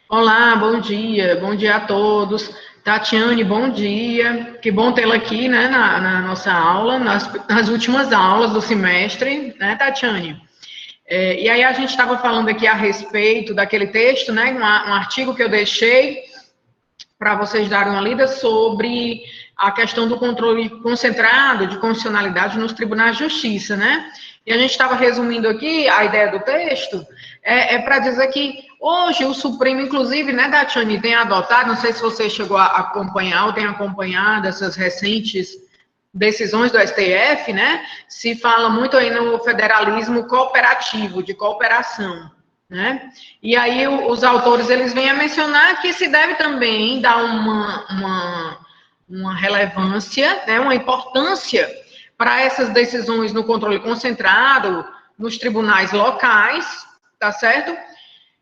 Olá, bom dia a todos. Tatiane, bom dia. Que bom tê-la aqui, né, na nossa aula, nas últimas aulas do semestre, né, Tatiane? E aí a gente estava falando aqui a respeito daquele texto, né, um artigo que eu deixei para vocês darem uma lida sobre a questão do controle concentrado de constitucionalidade nos tribunais de justiça, né? E a gente estava resumindo aqui a ideia do texto, para dizer que hoje o Supremo, inclusive, né, Datiane, tem adotado, não sei se você chegou a acompanhar ou tem acompanhado essas recentes decisões do STF, né? Se fala muito aí no federalismo cooperativo, de cooperação, né? E aí os autores eles vêm a mencionar que se deve também dar uma relevância, né, uma importância para essas decisões no controle concentrado, nos tribunais locais, tá certo?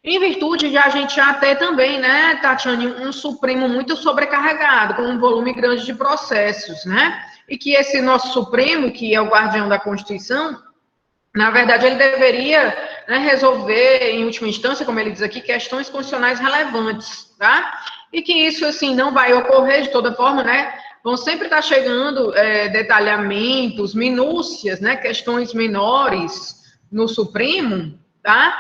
Em virtude de a gente já ter também, né, Tatiane, um Supremo muito sobrecarregado, com um volume grande de processos, né? E que esse nosso Supremo, que é o guardião da Constituição, na verdade, ele deveria, né, resolver, em última instância, como ele diz aqui, questões constitucionais relevantes, tá? E que isso, assim, não vai ocorrer de toda forma, né? Vão sempre estar chegando detalhamentos, minúcias, né? Questões menores no Supremo, tá?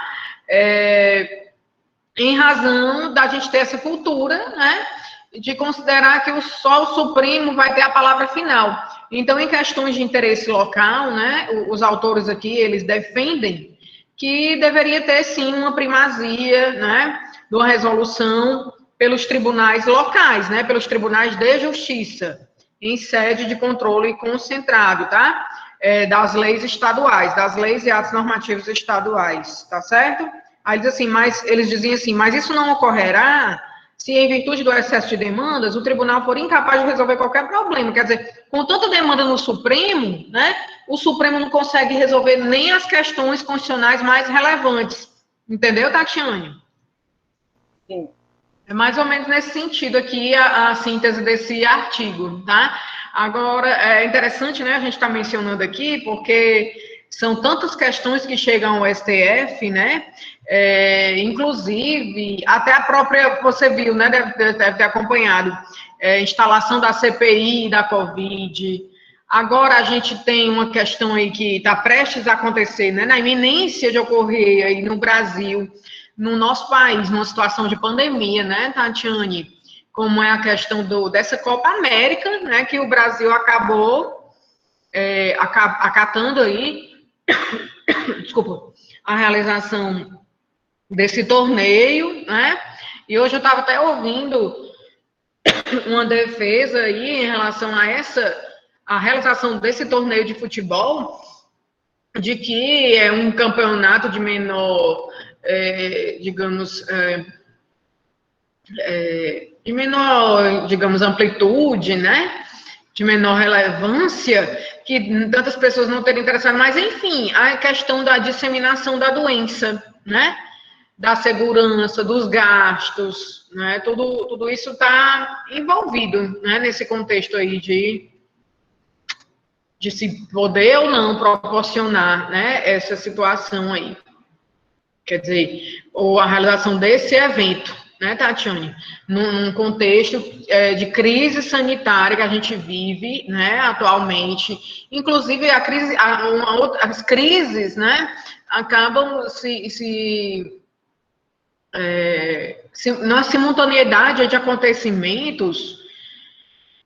Em razão da gente ter essa cultura, né? De considerar que só o Supremo vai ter a palavra final. Então, em questões de interesse local, né, os autores aqui, eles defendem que deveria ter, sim, uma primazia, né, de uma resolução pelos tribunais locais, né, pelos tribunais de justiça, em sede de controle concentrado, tá? Das leis estaduais, das leis e atos normativos estaduais, tá certo? Aí diz assim, mas eles diziam assim, mas isso não ocorrerá se, em virtude do excesso de demandas, o tribunal for incapaz de resolver qualquer problema. Quer dizer, com tanta demanda no Supremo, né, o Supremo não consegue resolver nem as questões constitucionais mais relevantes. Entendeu, Tatiane? Sim. É mais ou menos nesse sentido aqui a síntese desse artigo, tá? Agora, é interessante, né, a gente está mencionando aqui, porque são tantas questões que chegam ao STF, né, inclusive, até a própria, você viu, né, deve ter acompanhado, instalação da CPI da Covid. Agora a gente tem uma questão aí que está prestes a acontecer, né, na iminência de ocorrer aí no Brasil, no nosso país, numa situação de pandemia, né, Tatiane? Como é a questão dessa Copa América, né, que o Brasil acabou acatando aí, desculpa, a realização desse torneio, né? E hoje eu estava até ouvindo uma defesa aí em relação a realização desse torneio de futebol, de que é um campeonato de menor, digamos, de menor, digamos, amplitude, né? De menor relevância, que tantas pessoas não terem interessado, mas enfim, a questão da disseminação da doença, né? Da segurança, dos gastos, né? Tudo isso está envolvido, né? Nesse contexto aí de se poder ou não proporcionar, né? Essa situação aí. Quer dizer, ou a realização desse evento, né, Tatiane? Num contexto de crise sanitária que a gente vive, né, atualmente. Inclusive, as crises, né, acabam na simultaneidade de acontecimentos.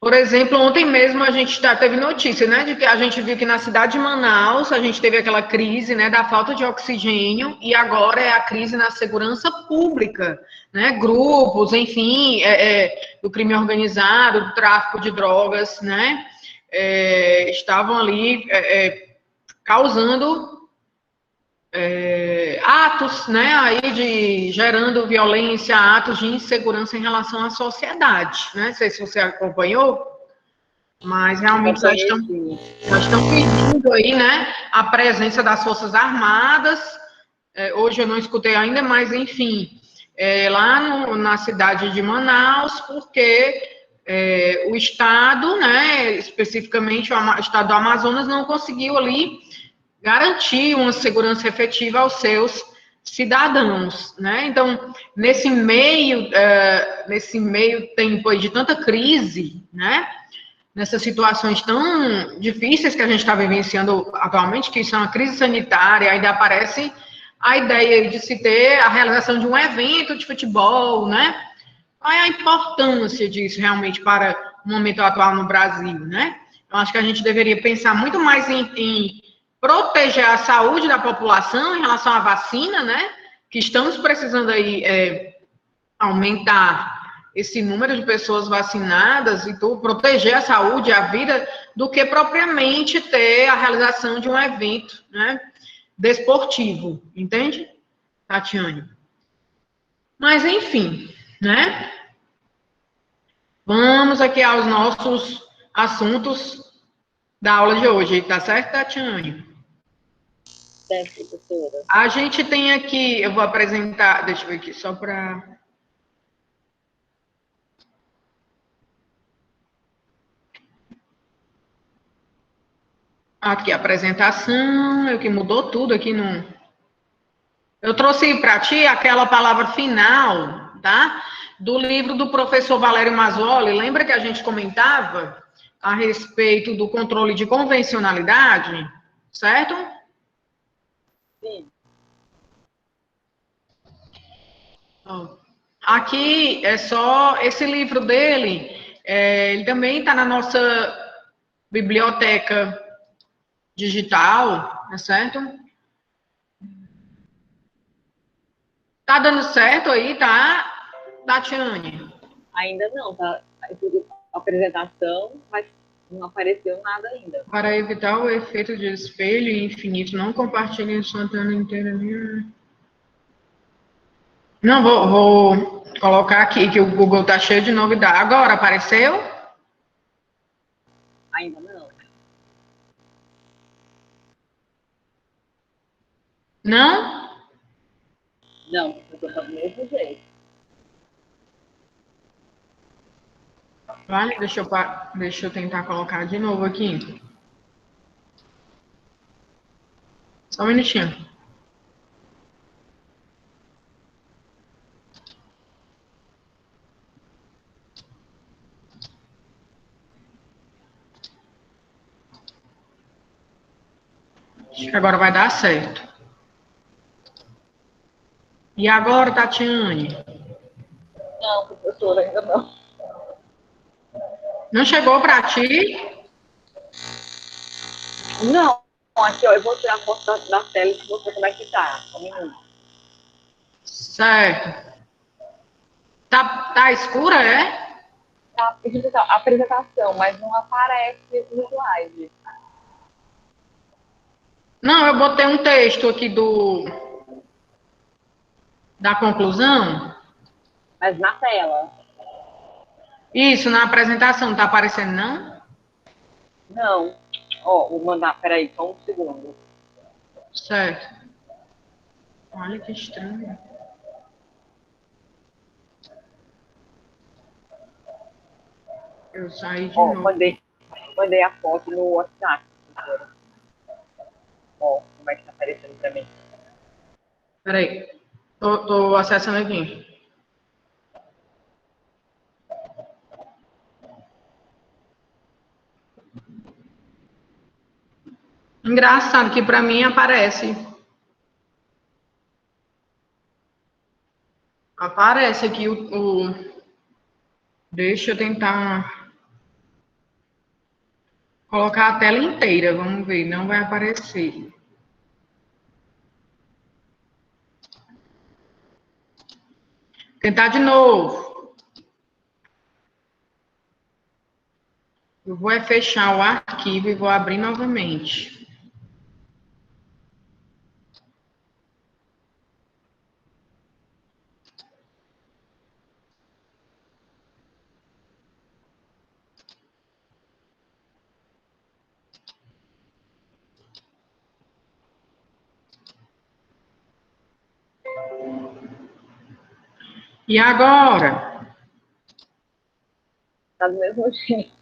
Por exemplo, ontem mesmo a gente teve notícia, né, de que a gente viu que na cidade de Manaus a gente teve aquela crise, né, da falta de oxigênio e agora é a crise na segurança pública, né, grupos, enfim, do crime organizado, do tráfico de drogas, né, estavam ali causando atos, né, aí gerando violência, atos de insegurança em relação à sociedade, né? Não sei se você acompanhou, mas realmente já estão pedindo aí, né, a presença das Forças Armadas. Hoje eu não escutei ainda, mas enfim, lá na cidade de Manaus, porque o Estado, né, especificamente o Estado do Amazonas, não conseguiu ali garantir uma segurança efetiva aos seus cidadãos, né? Então, nesse meio tempo aí de tanta crise, né? Nessas situações tão difíceis que a gente está vivenciando atualmente, que são a crise sanitária, ainda aparece a ideia de se ter a realização de um evento de futebol, né? Qual é a importância disso realmente para o momento atual no Brasil, né? Eu acho que a gente deveria pensar muito mais em proteger a saúde da população em relação à vacina, né? Que estamos precisando aí aumentar esse número de pessoas vacinadas e tudo, proteger a saúde, a vida, do que propriamente ter a realização de um evento, né? Desportivo, entende, Tatiane? Mas, enfim, né? Vamos aqui aos nossos assuntos da aula de hoje, tá certo, Tatiane? Certo, professora. A gente tem aqui, eu vou apresentar, deixa eu ver aqui, só para... Aqui, a apresentação, eu que mudou tudo aqui no... Eu trouxe para ti aquela palavra final, tá? Do livro do professor Valério Mazzoli. Lembra que a gente comentava a respeito do controle de convencionalidade, certo? Sim. Aqui é só esse livro dele. Ele também está na nossa biblioteca digital, tá certo? Tá dando certo aí, tá, Tatiane? Ainda não, tá? Tudo apresentação, mas não apareceu nada ainda. Para evitar o efeito de espelho infinito, não compartilhe sua tela inteira. Não, vou colocar aqui que o Google tá cheio de novidade. Agora, apareceu? Ainda não. Não? Não, professor, tá do mesmo jeito. Vale, deixa eu tentar colocar de novo aqui. Só um minutinho. Acho que agora vai dar certo. E agora, Tatiane? Não, professora, ainda não. Não chegou para ti? Não, aqui, ó, eu vou tirar a foto da tela e mostrar como é que tá. Um minuto. Certo. Tá escura, é? Tá, a apresentação, mas não aparece no slide. Não, eu botei um texto aqui da conclusão. Mas na tela. Isso, na apresentação, não tá aparecendo, não? Não. Ó, vou mandar, peraí, só um segundo. Certo. Olha que estranho. Eu saí de Ó, novo. mandei a foto no WhatsApp, professora. Ó, como é que tá aparecendo pra mim. Peraí. Tô acessando aqui. Engraçado que para mim aparece. Aparece aqui Deixa eu tentar colocar a tela inteira. Vamos ver. Não vai aparecer. Tentar de novo. Eu vou fechar o arquivo e vou abrir novamente. E agora? Tá do mesmo jeito.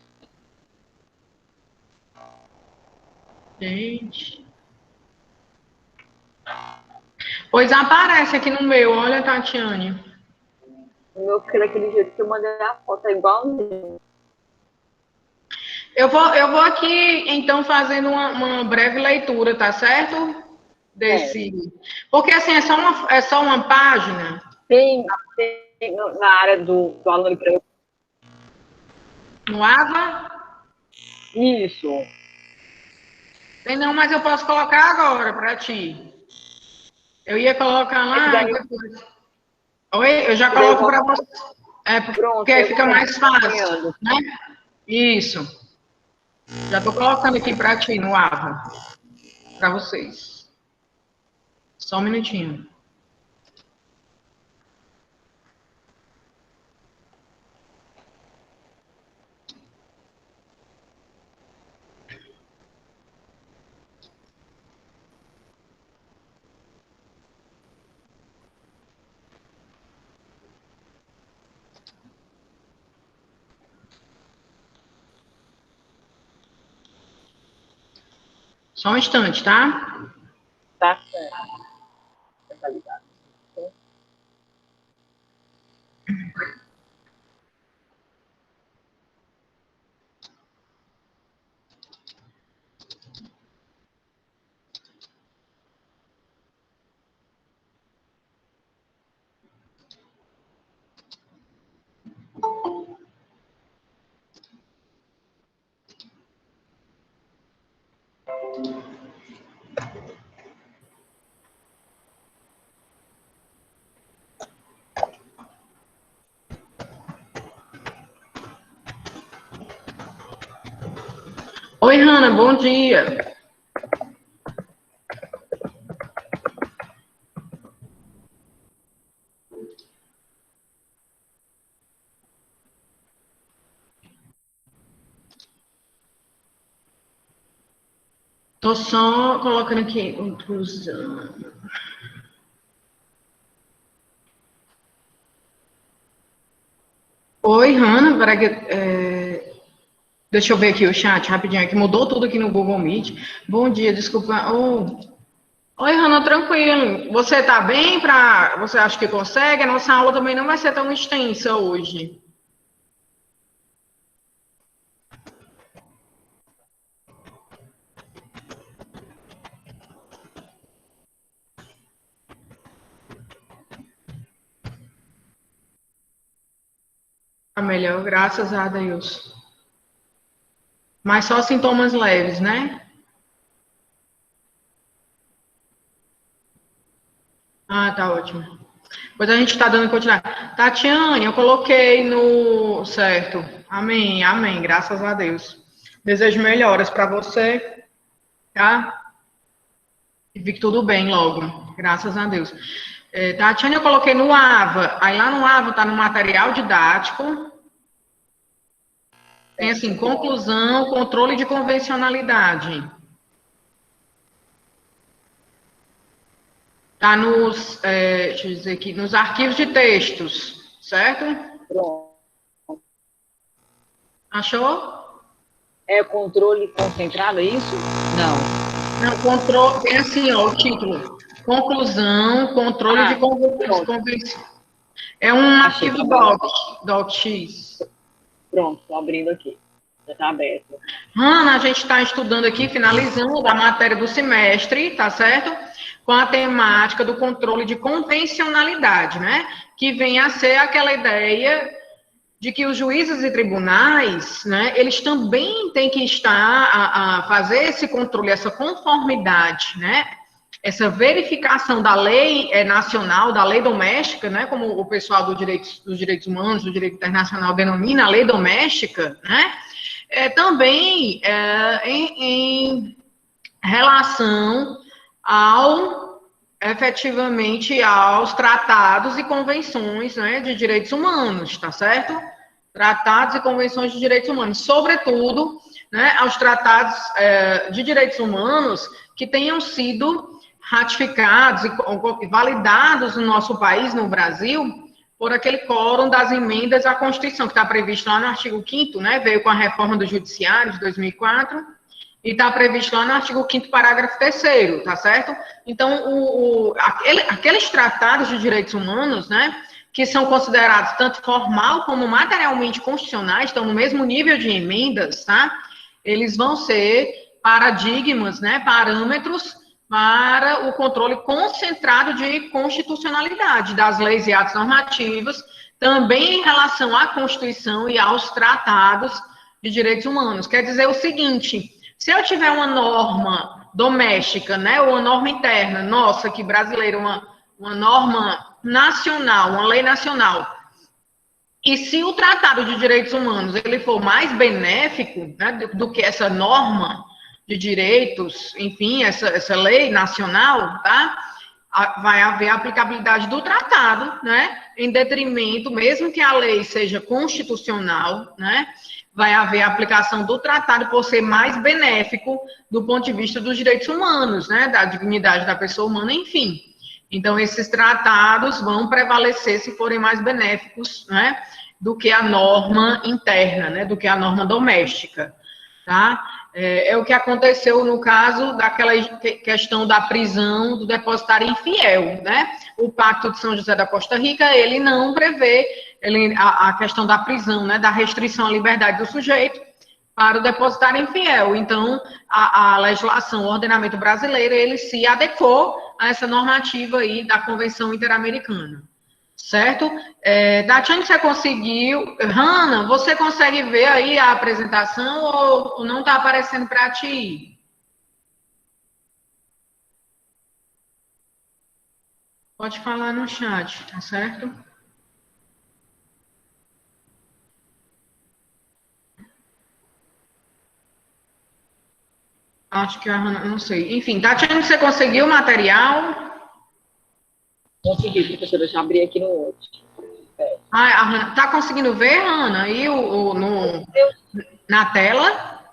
Gente. Pois aparece aqui no meu, olha, Tatiane. O meu fica daquele jeito que eu mandei a foto, é igualzinho. Eu vou aqui, então, fazendo uma breve leitura, tá certo? Porque, assim, é só uma página. Tem na área do aluno para eu. No AVA? Isso. Tem não, mas eu posso colocar agora para ti. Eu ia colocar lá e depois. Oi? Eu já coloco para você. Porque aí fica mais fácil, né? Isso. Já estou colocando aqui para ti no AVA. Para vocês. Só um minutinho. Só um instante, tá? Tá certo. Tá ligado. Oi, Hanna, bom dia. Tô só colocando aqui conclusão. Oi, Hanna, deixa eu ver aqui o chat rapidinho, é que mudou tudo aqui no Google Meet. Bom dia, desculpa. Oi, Hanna, tranquilo. Você tá bem? Você acha que consegue? A nossa aula também não vai ser tão extensa hoje. Tá melhor, graças a Deus. Mas só sintomas leves, né? Ah, tá ótimo. Pois a gente está dando continuidade. Tatiane, eu coloquei no. Certo. Amém, amém. Graças a Deus. Desejo melhoras para você, tá? E fique tudo bem logo. Graças a Deus. Tatiane, eu coloquei no AVA. Aí lá no AVA tá no material didático. Tem assim, conclusão, controle de convencionalidade. Tá deixa eu dizer aqui, nos arquivos de textos, certo? Pronto. Achou? É controle concentrado, é isso? Não. Não, controle, tem assim, ó, o título. Conclusão, controle de convenção. É um arquivo docx. Pronto, estou abrindo aqui. Já está aberto. Ana, a gente está estudando aqui, finalizando a matéria do semestre, tá certo? Com a temática do controle de convencionalidade, né? Que vem a ser aquela ideia de que os juízes e tribunais, né, eles também têm que estar a fazer esse controle, essa conformidade, né, essa verificação da lei nacional, da lei doméstica, né, como o pessoal dos direitos humanos, do direito internacional denomina a lei doméstica, né, também em relação efetivamente aos tratados e convenções, né, de direitos humanos, tá certo? Tratados e convenções de direitos humanos, sobretudo, né, aos tratados de direitos humanos que tenham sido ratificados e validados no nosso país, no Brasil, por aquele quórum das emendas à Constituição, que está previsto lá no artigo 5º, né, veio com a reforma do Judiciário de 2004, e está previsto lá no artigo 5º, parágrafo 3º, tá certo? Então, aqueles tratados de direitos humanos, né, que são considerados tanto formal como materialmente constitucionais, estão no mesmo nível de emendas, tá? Eles vão ser paradigmas, né, parâmetros para o controle concentrado de constitucionalidade das leis e atos normativos, também em relação à Constituição e aos tratados de direitos humanos. Quer dizer o seguinte, se eu tiver uma norma doméstica, né, ou uma norma interna, nossa, que brasileira, uma norma nacional, uma lei nacional, e se o Tratado de Direitos Humanos ele for mais benéfico, né, do que essa norma de direitos, enfim, essa lei nacional, tá? Vai haver a aplicabilidade do tratado, né? Em detrimento, mesmo que a lei seja constitucional, né? Vai haver a aplicação do tratado por ser mais benéfico do ponto de vista dos direitos humanos, né? Da dignidade da pessoa humana, enfim. Então, esses tratados vão prevalecer se forem mais benéficos, né? Do que a norma interna, né? Do que a norma doméstica, tá? É o que aconteceu no caso daquela questão da prisão do depositário infiel, né? O Pacto de São José da Costa Rica, ele não prevê a questão da prisão, né? Da restrição à liberdade do sujeito para o depositário infiel. Então, a legislação, o ordenamento brasileiro, ele se adequou a essa normativa aí da Convenção Interamericana. Certo? Tatiane, você conseguiu? Hanna, você consegue ver aí a apresentação ou não está aparecendo para ti? Pode falar no chat, tá certo? Acho que a Hanna, não sei. Enfim, Tatiane, você conseguiu o material? Consegui, professora, já abri aqui no outro. A Hanna, tá conseguindo ver, Hanna, aí na tela?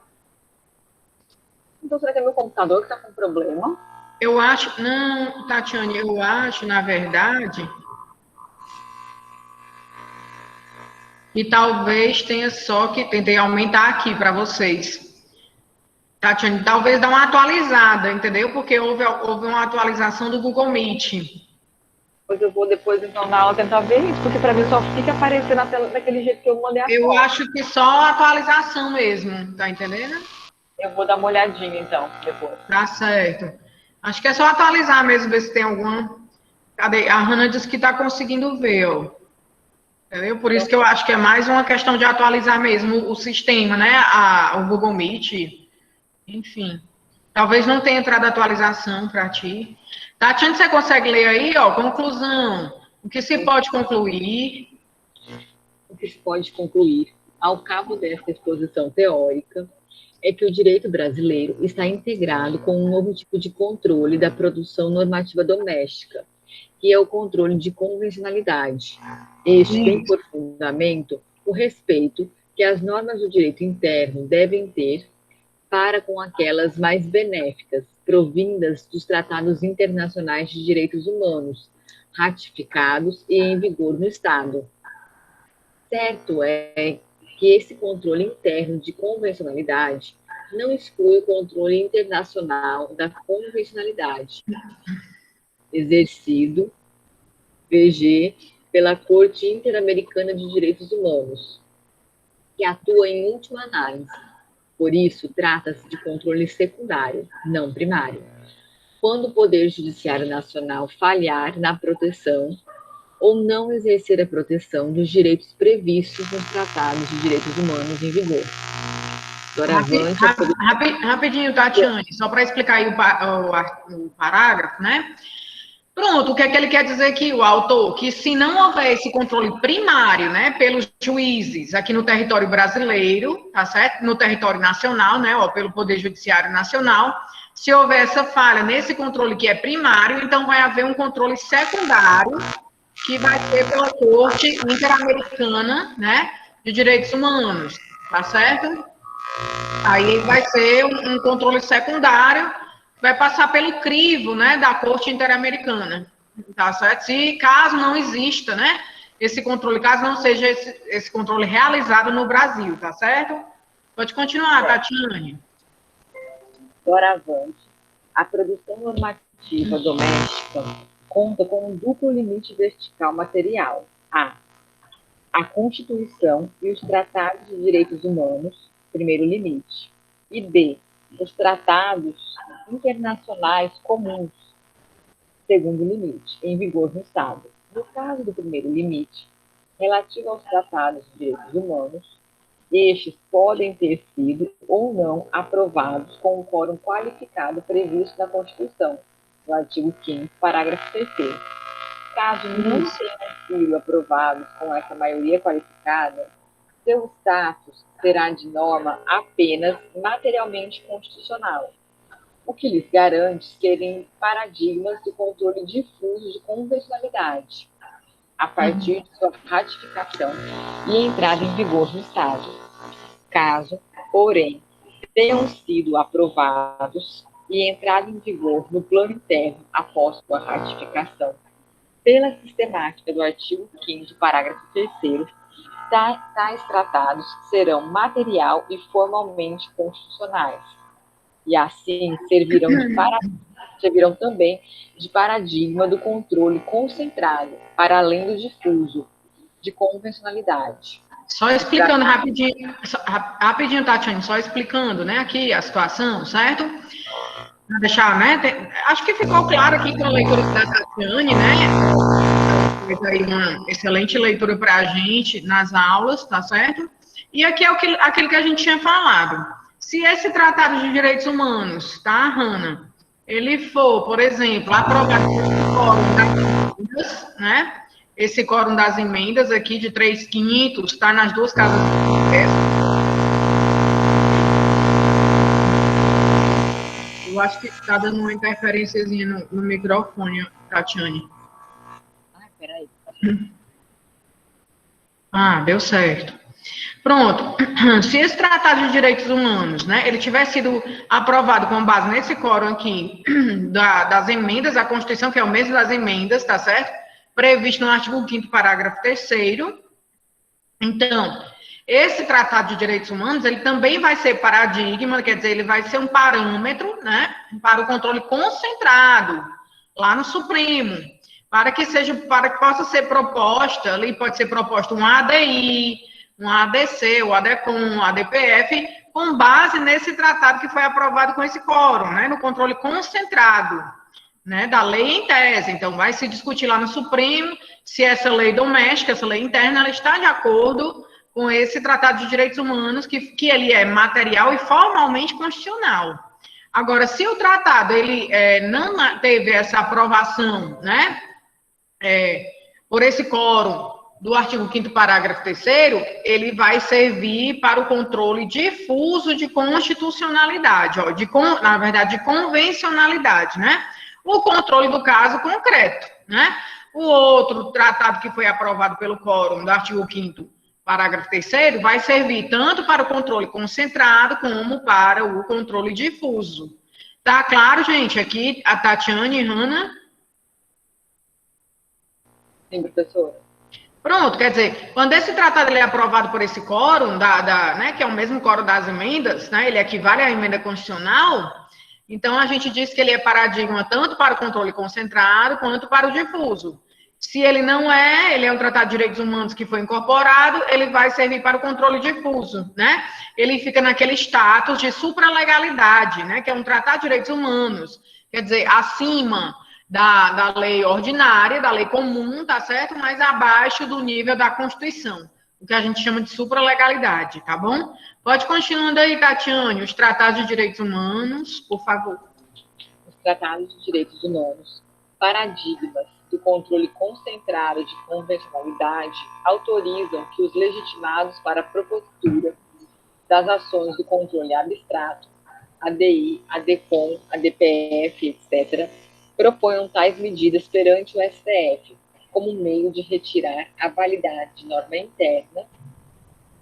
Então, será que é meu computador que está com problema? Eu acho, não, Tatiane, eu acho, na verdade, e talvez tenha só que tentei aumentar aqui para vocês. Tatiane, talvez dá uma atualizada, entendeu? Porque houve uma atualização do Google Meet. Pois eu vou depois, então, na aula tentar ver isso, porque para mim só fica aparecendo na tela daquele jeito que eu mandei a foto. Eu acho que só a atualização mesmo, tá entendendo? Eu vou dar uma olhadinha, então, depois. Tá certo. Acho que é só atualizar mesmo, ver se tem alguma... Cadê? A Hanna disse que tá conseguindo ver, ó. Entendeu? Por isso que eu acho que é mais uma questão de atualizar mesmo o sistema, né? O Google Meet, enfim. Talvez não tenha entrado atualização para ti. Tatiana, você consegue ler aí, ó, conclusão. O que se pode concluir? O que se pode concluir, ao cabo desta exposição teórica, é que o direito brasileiro está integrado com um novo tipo de controle da produção normativa doméstica, que é o controle de convencionalidade. Este tem por fundamento o respeito que as normas do direito interno devem ter para com aquelas mais benéficas, provindas dos tratados internacionais de direitos humanos, ratificados e em vigor no Estado. Certo é que esse controle interno de convencionalidade não exclui o controle internacional da convencionalidade, exercido, VG, pela Corte Interamericana de Direitos Humanos, que atua em última análise. Por isso, trata-se de controle secundário, não primário. Quando o Poder Judiciário Nacional falhar na proteção ou não exercer a proteção dos direitos previstos nos tratados de direitos humanos em vigor. Rapidinho, Tatiane, só para explicar aí o parágrafo, né? Pronto, o que é que ele quer dizer aqui, o autor? Que se não houver esse controle primário, né, pelos juízes aqui no território brasileiro, tá certo? No território nacional, né, ó, pelo Poder Judiciário Nacional, se houver essa falha nesse controle que é primário, então vai haver um controle secundário que vai ser pela Corte Interamericana, né, de Direitos Humanos, tá certo? Aí vai ser um controle secundário, vai passar pelo crivo, né, da Corte Interamericana, tá certo? Se caso não exista, né, esse controle, caso não seja esse controle realizado no Brasil, tá certo? Pode continuar, Tatiane. Doravante, a produção normativa doméstica conta com um duplo limite vertical material: a Constituição e os Tratados de Direitos Humanos, primeiro limite, e B, os tratados internacionais comuns, segundo limite, em vigor no Estado. No caso do primeiro limite, relativo aos tratados de direitos humanos, estes podem ter sido ou não aprovados com o quórum qualificado previsto na Constituição, no artigo 5º, parágrafo 3º. Caso não tenham sido aprovados com essa maioria qualificada, seu status será de norma apenas materialmente constitucional, o que lhes garante serem paradigmas do controle difuso de convencionalidade, a partir de sua ratificação e entrada em vigor no Estado. Caso, porém, tenham sido aprovados e entrado em vigor no plano interno após sua ratificação, pela sistemática do artigo 5º, parágrafo 3º, tais tratados serão material e formalmente constitucionais, e assim servirão também de paradigma do controle concentrado, para além do difuso, de convencionalidade. Só explicando rapidinho, Tatiane, só explicando, né, aqui a situação, certo? Para deixar, né, acho que ficou claro aqui com a leitura da Tatiane, né, fez aí uma excelente leitura para a gente nas aulas, tá certo? E aqui é aquilo que a gente tinha falado. Se esse Tratado de Direitos Humanos, tá, Hanna, ele for, por exemplo, aprovado pelo Fórum das Emendas, né, esse quórum das emendas aqui de 3/5 está nas duas casas do Congresso. Eu acho que está dando uma interferênciazinha no microfone, Tatiane. Ai, peraí. Deu certo. Pronto. Se esse Tratado de Direitos Humanos, né, ele tivesse sido aprovado com base nesse quórum aqui das emendas à Constituição, que é o mesmo das emendas, tá certo? Previsto no artigo 5º, parágrafo 3º. Então, esse Tratado de Direitos Humanos, ele também vai ser paradigma, quer dizer, ele vai ser um parâmetro, né, para o controle concentrado lá no Supremo, para que possa ser proposta, ali pode ser proposto um ADI, um ADC, o ADECOM, um ADPF, com base nesse tratado que foi aprovado com esse quórum, né, no controle concentrado, né, da lei em tese. Então, vai se discutir lá no Supremo se essa lei doméstica, essa lei interna, ela está de acordo com esse Tratado de Direitos Humanos, que ele é material e formalmente constitucional. Agora, se o tratado ele não teve essa aprovação, né, por esse quórum do artigo 5º, parágrafo 3º, ele vai servir para o controle difuso de constitucionalidade, na verdade, de convencionalidade, né? O controle do caso concreto, né? O outro tratado que foi aprovado pelo quórum do artigo 5º, parágrafo 3º, vai servir tanto para o controle concentrado como para o controle difuso. Tá claro, gente? Aqui a Tatiane e Hanna. Sim, professora. Pronto, quer dizer, quando esse tratado ele é aprovado por esse quórum, né, que é o mesmo quórum das emendas, né, ele equivale à emenda constitucional, então a gente diz que ele é paradigma tanto para o controle concentrado quanto para o difuso. Se ele não é, ele é um Tratado de Direitos Humanos que foi incorporado, ele vai servir para o controle difuso, né? Ele fica naquele status de supralegalidade, né, que é um Tratado de Direitos Humanos, quer dizer, acima da lei ordinária, da lei comum, tá certo? Mas abaixo do nível da Constituição, o que a gente chama de supralegalidade, tá bom? Pode continuando aí, Tatiane, os tratados de direitos humanos, por favor. Os tratados de direitos humanos, paradigmas do controle concentrado de convencionalidade, autorizam que os legitimados para a propositura das ações do controle abstrato, ADI, ADCOM, ADPF, etc., proponham tais medidas perante o STF, como meio de retirar a validade de norma interna,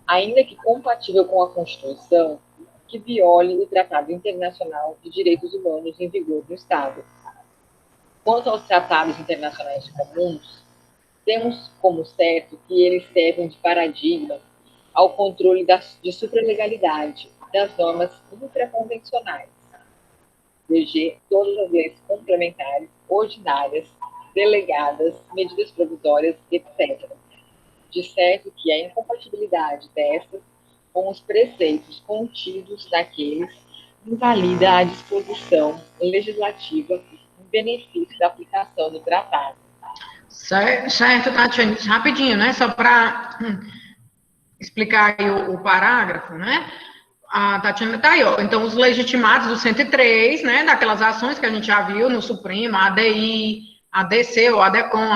ainda que compatível com a Constituição, que viole o Tratado Internacional de Direitos Humanos em vigor no Estado. Quanto aos tratados internacionais comuns, temos como certo que eles servem de paradigma ao controle de supralegalidade das normas infraconvencionais, VG todas as leis complementares, ordinárias, delegadas, medidas provisórias, etc. De certo que a incompatibilidade destas com os preceitos contidos naqueles invalida a disposição legislativa em benefício da aplicação do tratado. Certo, Tatiane, rapidinho, né? Só para explicar aí o parágrafo, né? A Tatiana está aí, ó. Então, os legitimados do 103, né? Daquelas ações que a gente já viu no Supremo, a ADI, a DC, ou a ADECOM,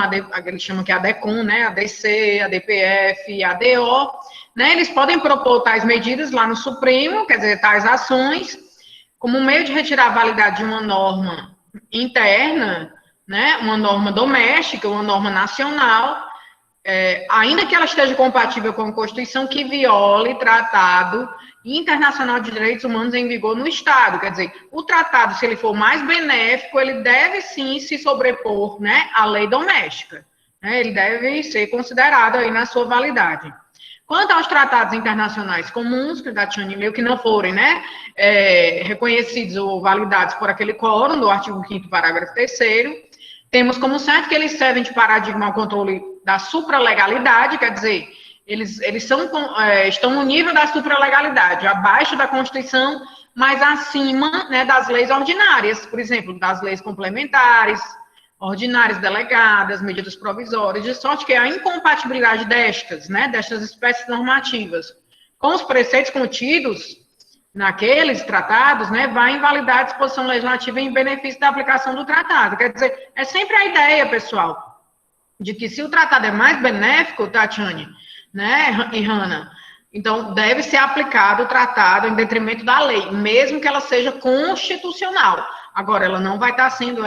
eles chamam que é a ADECOM, né? A DC, a DPF, a ADO, né? Eles podem propor tais medidas lá no Supremo, quer dizer, tais ações, como meio de retirar a validade de uma norma interna, né? Uma norma doméstica, uma norma nacional, ainda que ela esteja compatível com a Constituição, que viole tratado internacional de direitos humanos em vigor no Estado. Quer dizer, o tratado, se ele for mais benéfico, ele deve sim se sobrepor, né, à lei doméstica. Né, ele deve ser considerado aí na sua validade. Quanto aos tratados internacionais comuns, que o Tatiane leu, que não forem, né, reconhecidos ou validados por aquele quórum do artigo 5º, parágrafo 3º, temos como certo que eles servem de paradigma ao controle da supralegalidade, quer dizer, eles estão no nível da supralegalidade, abaixo da Constituição, mas acima, né, das leis ordinárias, por exemplo, das leis complementares, ordinárias delegadas, medidas provisórias, de sorte que a incompatibilidade destas espécies normativas, com os preceitos contidos naqueles tratados, né, vai invalidar a disposição legislativa em benefício da aplicação do tratado. Quer dizer, é sempre a ideia, pessoal, de que se o tratado é mais benéfico, Tatiane, né, e Hanna, então deve ser aplicado o tratado em detrimento da lei, mesmo que ela seja constitucional. Agora, ela não vai estar sendo,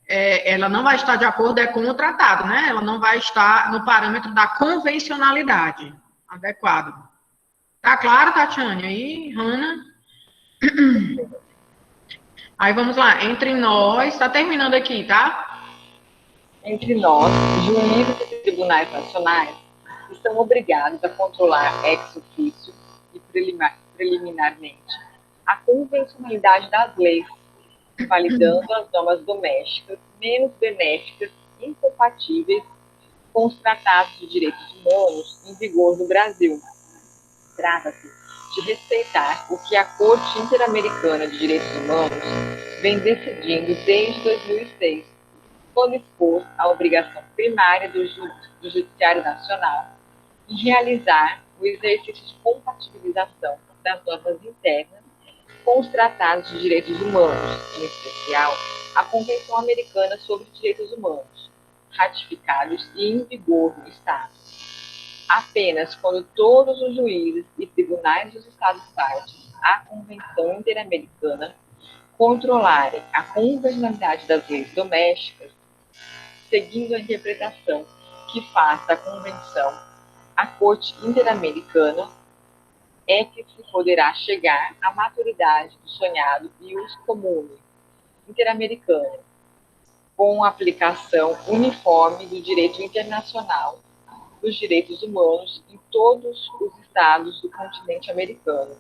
ela não vai estar de acordo com o tratado, né, ela não vai estar no parâmetro da convencionalidade adequado. Tá claro, Tatiane? Aí, Hanna? Aí vamos lá, entre nós, tá terminando aqui, tá? Entre nós, juízes e tribunais nacionais estão obrigados a controlar ex officio e preliminarmente a convencionalidade das leis, validando as normas domésticas menos benéficas e incompatíveis com os tratados de direitos humanos em vigor no Brasil. Trata-se de respeitar o que a Corte Interamericana de Direitos Humanos vem decidindo desde 2006, quando expôs a obrigação primária do Judiciário Nacional em realizar o exercício de compatibilização das normas internas com os tratados de direitos humanos, em especial a Convenção Americana sobre Direitos Humanos, ratificados e em vigor no Estado. Apenas quando todos os juízes e tribunais dos Estados-partes à Convenção Interamericana controlarem a convencionalidade das leis domésticas, seguindo a interpretação que faz da Convenção a Corte Interamericana, é que se poderá chegar à maturidade do sonhado ius comune interamericano, com a aplicação uniforme do direito internacional dos direitos humanos em todos os estados do continente americano.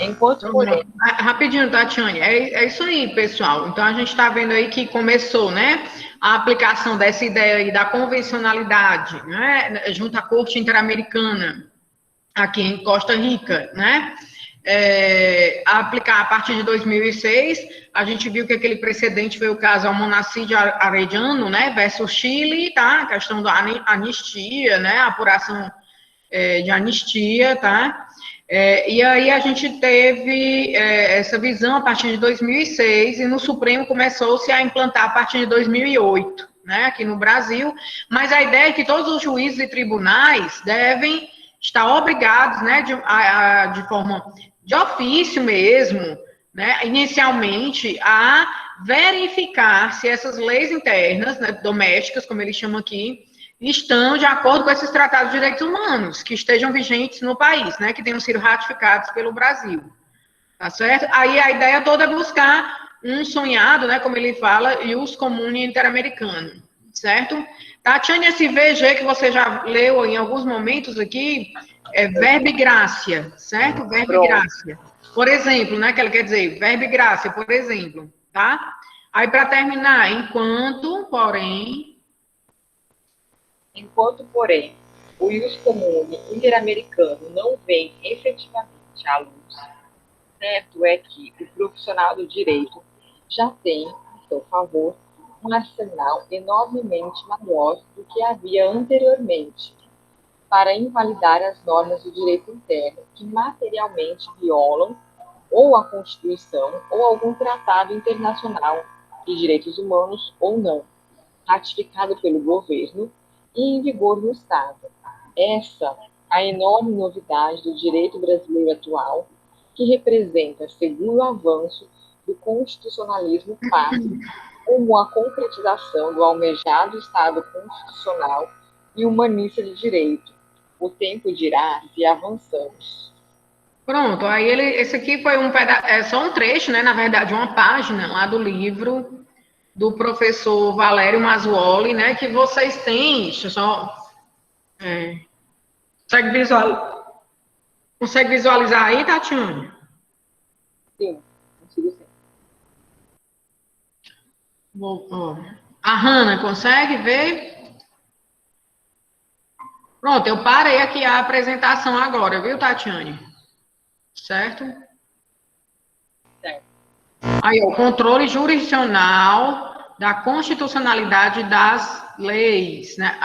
Enquanto, porém... Rapidinho, Tatiane, é isso aí, pessoal. Então, a gente está vendo aí que começou, né, a aplicação dessa ideia aí da convencionalidade, né, junto à Corte Interamericana, aqui em Costa Rica, né, a aplicar a partir de 2006, a gente viu que aquele precedente foi o caso Almonacid Arellano, né, versus Chile, tá, a questão da anistia, né, a apuração de anistia, tá, e aí a gente teve essa visão a partir de 2006 e no Supremo começou-se a implantar a partir de 2008, né, aqui no Brasil, mas a ideia é que todos os juízes e tribunais devem estar obrigados, né, de forma de ofício mesmo, né, inicialmente, a verificar se essas leis internas, né, domésticas, como eles chamam aqui, estão de acordo com esses tratados de direitos humanos, que estejam vigentes no país, né, que tenham sido ratificados pelo Brasil, tá certo? Aí a ideia toda é buscar um sonhado, né, como ele fala, ius comune interamericano, certo? Tatiane, esse VG que você já leu em alguns momentos aqui, é verbo e gracia, certo? Verbo e gracia. Por exemplo, né, que ela quer dizer, verbo e graça, por exemplo, tá? Aí, para terminar, enquanto, porém, o ius comune interamericano não vem efetivamente à luz, certo é que o profissional do direito já tem, a seu favor, um arsenal enormemente maior do que havia anteriormente, para invalidar as normas do direito interno que materialmente violam ou a Constituição ou algum tratado internacional de direitos humanos ou não, ratificado pelo governo e em vigor no Estado. Essa a enorme novidade do direito brasileiro atual, que representa seguro avanço do constitucionalismo pátrio como a concretização do almejado Estado constitucional e humanista de direito. O tempo dirá se avançamos. pronto, aí esse aqui foi só um trecho, né, na verdade, uma página lá do livro do professor Valério Mazzuoli, né, que vocês têm, deixa eu só, consegue visualizar aí, Tatiana? Sim, consigo sim. A Hanna, consegue ver? Pronto, eu parei aqui a apresentação agora, viu, Tatiane? Certo? Certo. Aí, o controle jurisdicional da constitucionalidade das leis, né?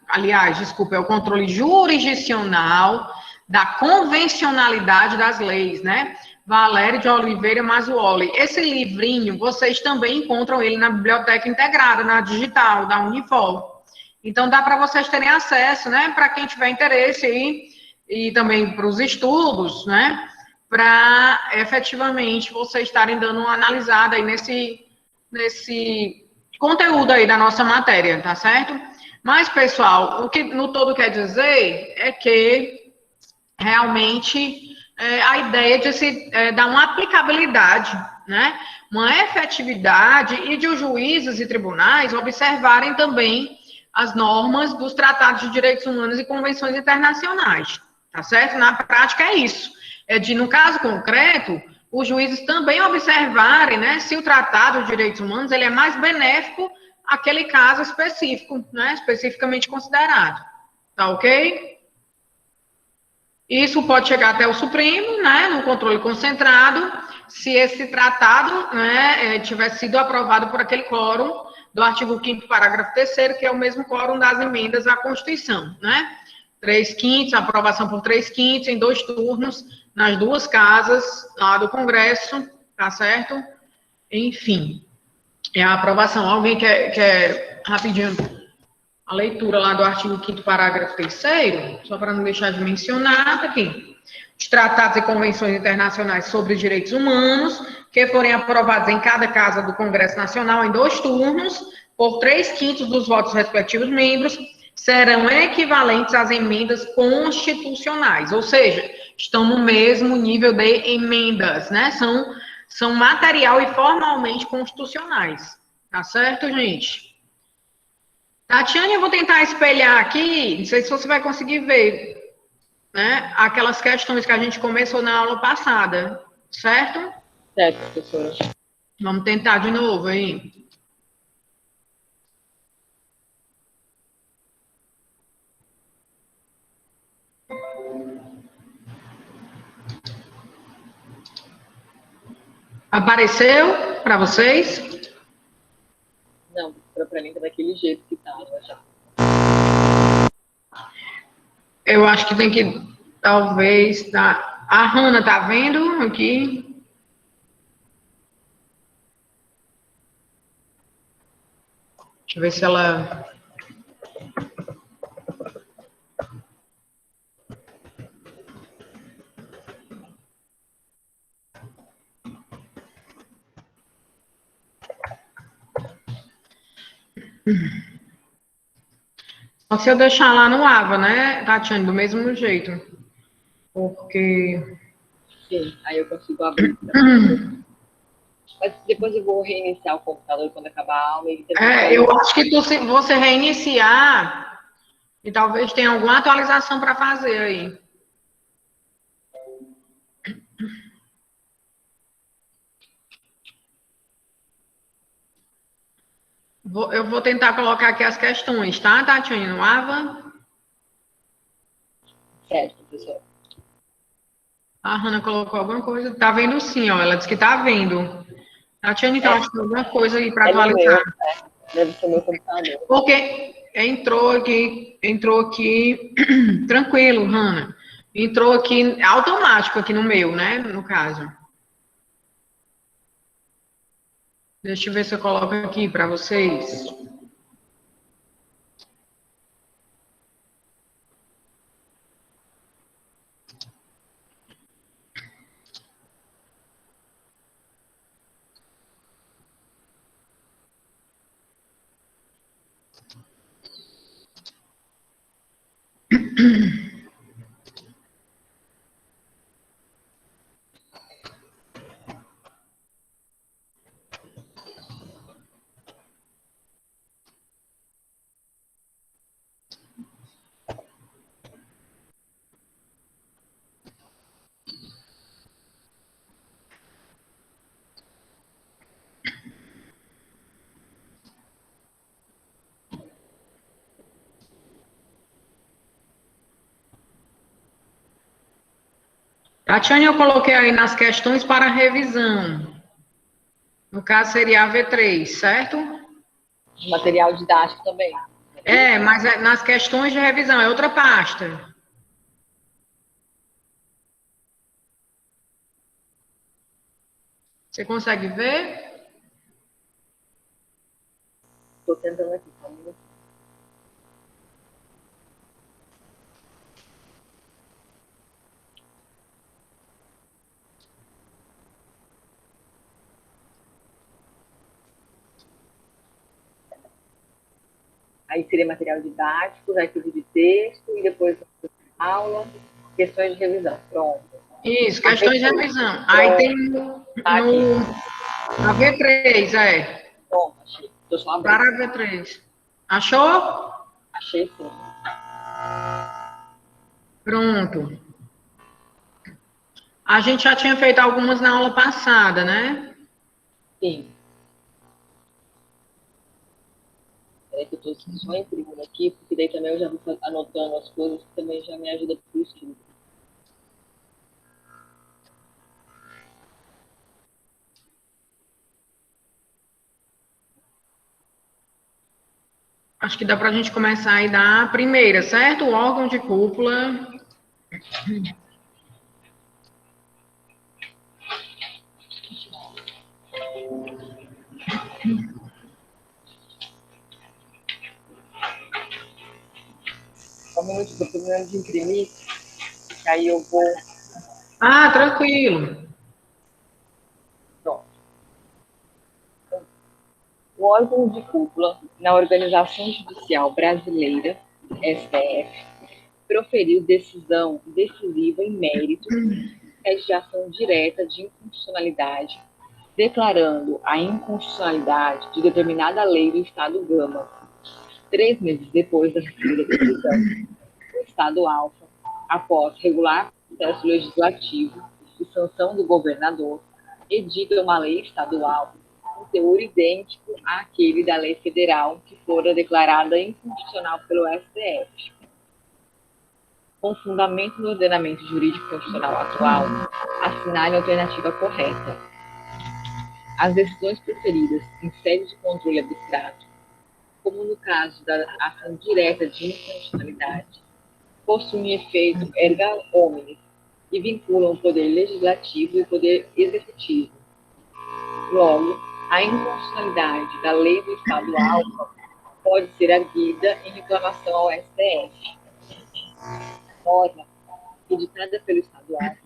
Aliás, desculpa, é o controle jurisdicional da convencionalidade das leis, né? Valério de Oliveira Mazzuoli. Esse livrinho, vocês também encontram ele na Biblioteca Integrada, na digital, da Unifol. Então, dá para vocês terem acesso, né? Para quem tiver interesse aí, e também para os estudos, né? Para efetivamente vocês estarem dando uma analisada aí nesse conteúdo aí da nossa matéria, tá certo? Mas, pessoal, o que no todo quer dizer é que realmente a ideia de se dar uma aplicabilidade, né? Uma efetividade e de os juízes e tribunais observarem também as normas dos tratados de direitos humanos e convenções internacionais, tá certo? Na prática é isso. É de, no caso concreto, os juízes também observarem, né, se o tratado de direitos humanos ele é mais benéfico àquele caso específico, né, especificamente considerado. Tá ok? Isso pode chegar até o Supremo, né, no controle concentrado, se esse tratado, né, tiver sido aprovado por aquele quórum do artigo 5º, parágrafo 3º, que é o mesmo quórum das emendas à Constituição, né? 3/5, aprovação por 3/5, em 2 turnos, nas 2 casas lá do Congresso, tá certo? Enfim, é a aprovação. Alguém quer rapidinho a leitura lá do artigo 5º, parágrafo 3º, só para não deixar de mencionar, tá aqui. Os tratados e convenções internacionais sobre direitos humanos, que forem aprovados em cada casa do Congresso Nacional em 2 turnos, por 3/5 dos votos respectivos membros, serão equivalentes às emendas constitucionais, ou seja, estão no mesmo nível de emendas, né? São material e formalmente constitucionais. Tá certo, gente? Tatiane, eu vou tentar espelhar aqui, não sei se você vai conseguir ver, né, aquelas questões que a gente começou na aula passada, certo? Certo, professora. Vamos tentar de novo aí. Apareceu para vocês? Não, para mim tá daquele jeito que estava já. Eu acho que tem que, talvez, a Hanna tá vendo aqui? Deixa eu ver se ela... Só se eu deixar lá no AVA, né, Tatiane, do mesmo jeito. Porque... Sim, aí eu consigo abrir. Mas depois eu vou reiniciar o computador quando acabar a aula. Eu acho que se você reiniciar, e talvez tenha alguma atualização para fazer aí. Eu vou tentar colocar aqui as questões, tá, Tatiane? No AVA? Certo, professor. A Hanna colocou alguma coisa? Tá vendo sim, ó. Ela disse que tá vendo. Tatiane, então, acho que tem alguma coisa aí para É no atualizar. meu, né? Deve ser meu computador. Porque entrou aqui, tranquilo, Hanna. Entrou aqui automático aqui no meu, né? No caso. Deixa eu ver se eu coloco aqui para vocês. Tatiane, eu coloquei aí nas questões para revisão. No caso, seria a V3, certo? Material didático também. É, mas nas questões de revisão, é outra pasta. Você consegue ver? Estou tentando aqui, tá vendo? Aí seria material didático, arquivo de texto e depois aula, questões de revisão. Pronto. Isso, questões de revisão. Aí tem no, Tá aqui. a V3, é. Pronto, achei. Estou só abrindo. Para a V3. Achou? Achei sim. Pronto. A gente já tinha feito algumas na aula passada, né? Sim. Peraí que eu estou só imprimindo aqui, porque daí também eu já vou anotando as coisas que também já me ajuda para o estudo. Acho que dá para a gente começar aí da primeira, certo? O órgão de cúpula. Só um minuto, estou terminando de imprimir, que aí eu vou. Ah, tranquilo. Pronto. O órgão de cúpula na Organização Judicial Brasileira, STF, proferiu decisão decisiva em mérito de ação direta de inconstitucionalidade, declarando a inconstitucionalidade de determinada lei do Estado Gama. 3 meses depois da referida decisão, o Estado Alfa, após regular processo legislativo e sanção do governador, edita uma lei estadual com teor idêntico àquele da lei federal que fora declarada inconstitucional pelo STF. Com fundamento no ordenamento jurídico constitucional atual, assinale a alternativa correta. As decisões proferidas em sede de controle abstrato, como no caso da ação direta de inconstitucionalidade, possuem efeito erga omnes e vinculam o poder legislativo e o poder executivo. Logo, a inconstitucionalidade da lei do Estado Alfa pode ser arguida em reclamação ao STF. Norma editada pelo Estado Alfa,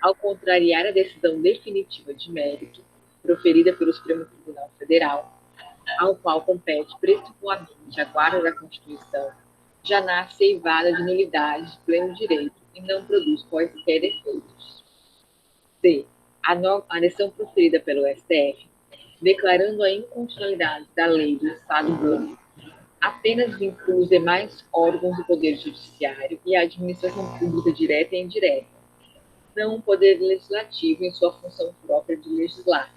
ao contrariar a decisão definitiva de mérito proferida pelo Supremo Tribunal Federal, ao qual compete principalmente a guarda da Constituição, já nasce eivada de nulidade de pleno direito e não produz quaisquer efeitos. C. A decisão proferida pelo STF, declarando a inconstitucionalidade da lei do Estado Gama, apenas vincula os demais órgãos do Poder Judiciário e a administração pública direta e indireta, não o Poder Legislativo em sua função própria de legislar.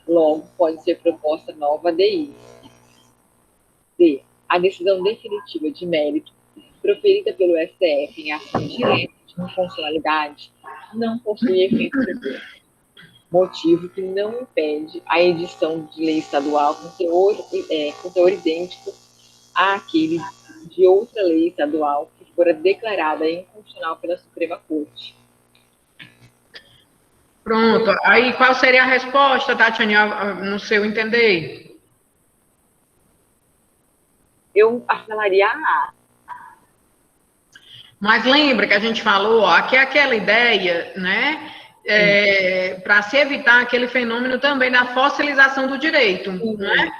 Logo, pode ser proposta nova DI. D. A decisão definitiva de mérito proferida pelo STF em ação direta de inconstitucionalidade não possui efeito precedente, motivo que não impede a edição de lei estadual com teor idêntico àquele de outra lei estadual que fora declarada inconstitucional pela Suprema Corte. Pronto. Aí, qual seria a resposta, Tatiane, no seu entender? Eu assinalaria a A. Mas lembra que a gente falou, ó, que é aquela ideia, né, para se evitar aquele fenômeno também da fossilização do direito, né?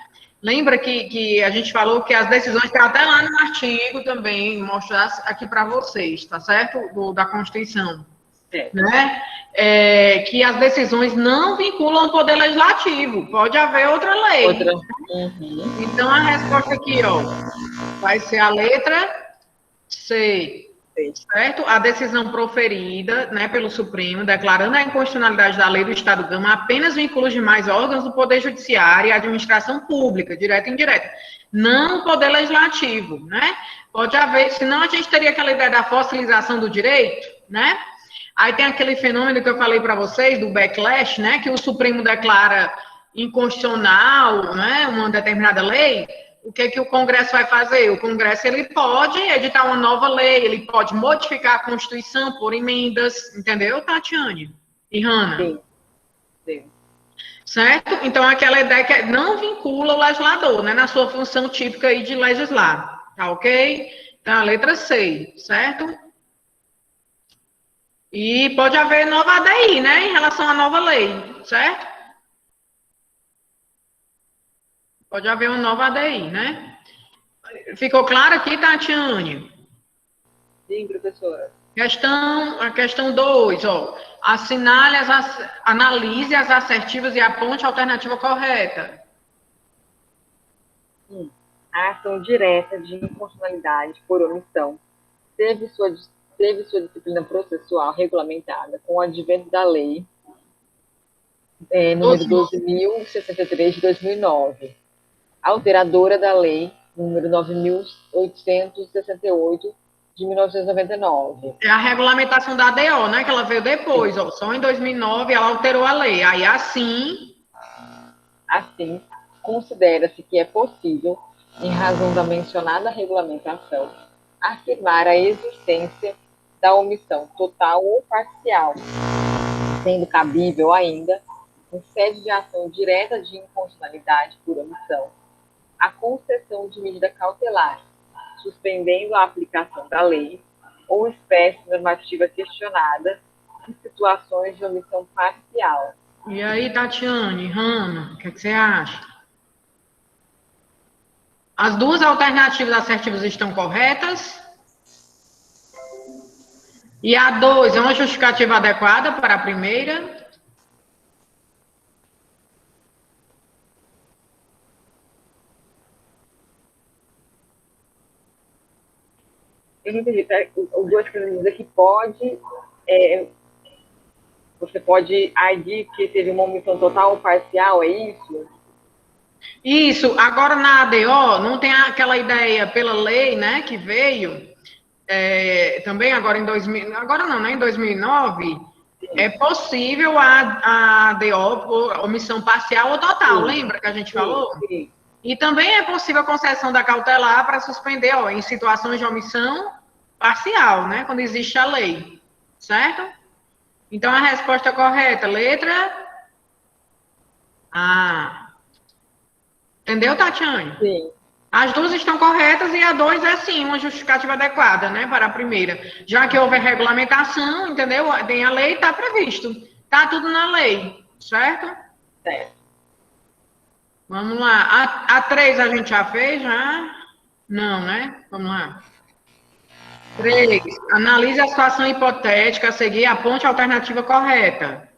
Lembra que a gente falou que as decisões, que até lá no artigo também, mostrar aqui para vocês, tá certo? Da Constituição. Né? Que as decisões não vinculam o poder legislativo, pode haver outra lei. Então, a resposta aqui, ó, vai ser a letra C. Certo? A decisão proferida, né, pelo Supremo, declarando a inconstitucionalidade da lei do Estado do Gama, apenas vincula os demais órgãos do Poder Judiciário e a administração pública, direta e indireta, não o Poder Legislativo, né? Pode haver, senão a gente teria aquela ideia da fossilização do direito, né? Aí tem aquele fenômeno que eu falei para vocês, do backlash, né, que o Supremo declara inconstitucional, né, uma determinada lei. O que o Congresso vai fazer? O Congresso ele pode editar uma nova lei, ele pode modificar a Constituição por emendas, entendeu, Tatiane e Hanna? Sim. Sim. Certo? Então, aquela ideia que não vincula o legislador, né, na sua função típica aí de legislar, tá ok? Então, a letra C, certo? E pode haver nova ADI, né, em relação à nova lei, certo? Pode haver uma nova ADI, né? Ficou claro aqui, Tatiane? Sim, professora. A questão 2, ó. Analise as assertivas e aponte a alternativa correta. A ação direta de inconstitucionalidade por omissão teve sua disciplina processual regulamentada com o advento da lei número 12.063 de 2009, alteradora da lei número 9.868 de 1999. É a regulamentação da ADO, né, que ela veio depois, ó, só em 2009 ela alterou a lei. Aí assim, considera-se que é possível, em razão da mencionada regulamentação, afirmar a existência da omissão total ou parcial, sendo cabível ainda, em sede de ação direta de inconstitucionalidade por omissão, a concessão de medida cautelar, suspendendo a aplicação da lei ou espécie normativa questionada em situações de omissão parcial. E aí, Tatiane, Hanna, o que você acha? As duas alternativas assertivas estão corretas? E a 2 é uma justificativa adequada para a primeira? Eu não entendi. O 2 quer dizer que pode... você pode agir que teve uma omissão total ou parcial, é isso? Isso. Agora, na ADO, não tem aquela ideia pela lei, né, que veio, também agora em 2000... Agora não, né, em 2009, é possível a ADO por omissão parcial ou total, lembra que a gente falou? Sim. E também é possível a concessão da cautelar para suspender, ó, em situações de omissão parcial, né? Quando existe a lei, certo? Então, a resposta correta, letra A. Entendeu, Tatiane? Sim. As duas estão corretas e a 2 é, sim, uma justificativa adequada, né, para a primeira. Já que houve regulamentação, entendeu? Tem a lei, está previsto. Está tudo na lei, certo? Certo. Vamos lá. A 3 a gente já fez, já? Não, né? Vamos lá. 3. Analise a situação hipotética a seguir e aponte a alternativa correta.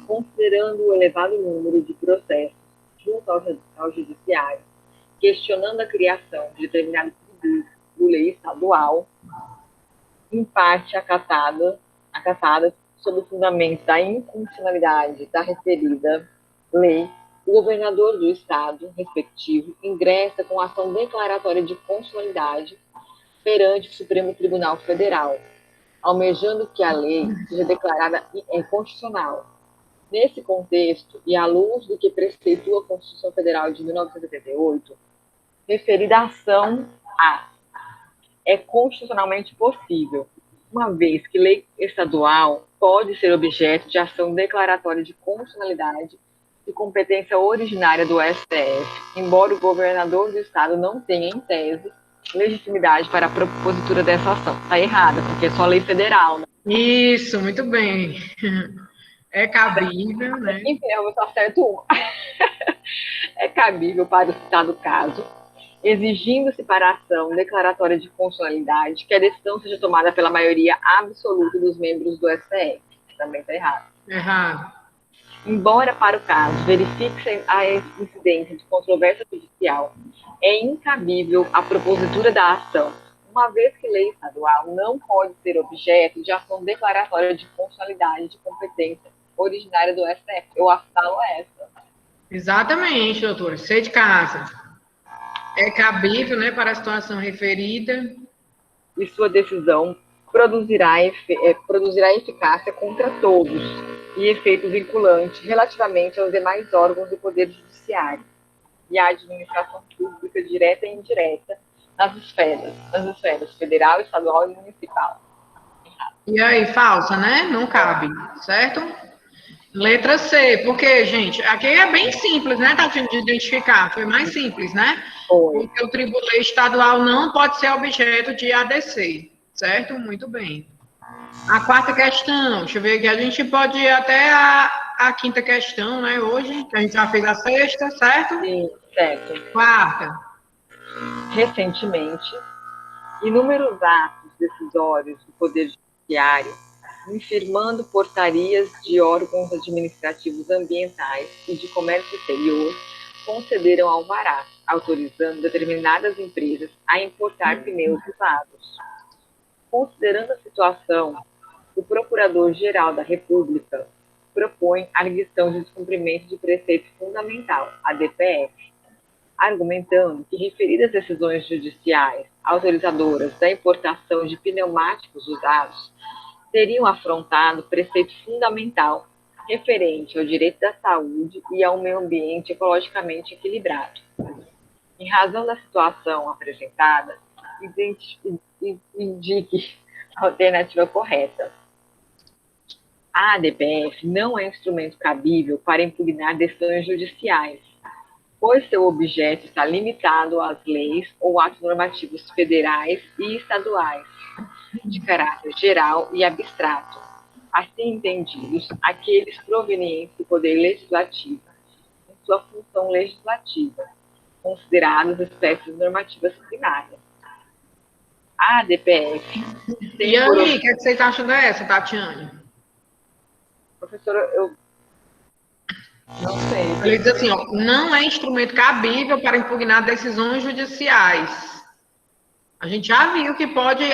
Considerando o elevado número de processos junto ao judiciário, questionando a criação de determinado tributo por lei estadual, em parte acatada sob o fundamento da inconstitucionalidade da referida lei, o governador do estado respectivo ingressa com ação declaratória de constitucionalidade perante o Supremo Tribunal Federal, almejando que a lei seja declarada inconstitucional. Nesse contexto, e à luz do que preceitua a Constituição Federal de 1988, referida ação é constitucionalmente possível, uma vez que lei estadual pode ser objeto de ação declaratória de constitucionalidade de competência originária do STF, embora o governador do estado não tenha, em tese, legitimidade para a propositura dessa ação. Está errada, porque é só lei federal, né? Isso, muito bem. É cabível, né? Enfim, eu vou só certo uma. É cabível para o citado caso, exigindo-se para a ação declaratória de constitucionalidade que a decisão seja tomada pela maioria absoluta dos membros do STF. Também está errado. Errado. Embora, para o caso, verifique-se a incidência de controvérsia judicial, é incabível a propositura da ação, uma vez que lei estadual não pode ser objeto de ação declaratória de constitucionalidade de competência originária do STF. Eu assalo essa. Exatamente, doutor. Sei de casa. É cabível, né, para a situação referida. E sua decisão produzirá eficácia contra todos e efeito vinculante relativamente aos demais órgãos do Poder Judiciário e à administração pública direta e indireta nas esferas federal, estadual e municipal. E aí, falsa, né? Não cabe, certo? Letra C, porque, gente, aqui é bem simples, né, Tati, de identificar, foi mais simples, né? Foi. Porque o tribunal estadual não pode ser objeto de ADC, certo? Muito bem. A quarta questão, deixa eu ver aqui, a gente pode ir até a quinta questão, né, hoje, que a gente já fez a sexta, certo? Sim, certo. Quarta. Recentemente, inúmeros atos decisórios do Poder Judiciário, infirmando portarias de órgãos administrativos ambientais e de comércio exterior, concederam alvará, autorizando determinadas empresas a importar pneus usados. Considerando a situação, o Procurador-Geral da República propõe a arguição de descumprimento de preceito fundamental, a DPF, argumentando que referidas decisões judiciais autorizadoras da importação de pneumáticos usados teriam afrontado preceito fundamental referente ao direito da saúde e ao meio ambiente ecologicamente equilibrado. Em razão da situação apresentada, indique a alternativa correta. A ADPF não é instrumento cabível para impugnar decisões judiciais, pois seu objeto está limitado às leis ou atos normativos federais e estaduais, de caráter geral e abstrato, assim entendidos aqueles provenientes do Poder Legislativo, em sua função legislativa, considerados espécies normativas primárias. A ADPF... E aí, o que vocês acham dessa, Tatiane? Professora, eu não sei. Ele diz assim, ó, não é instrumento cabível para impugnar decisões judiciais. A gente já viu que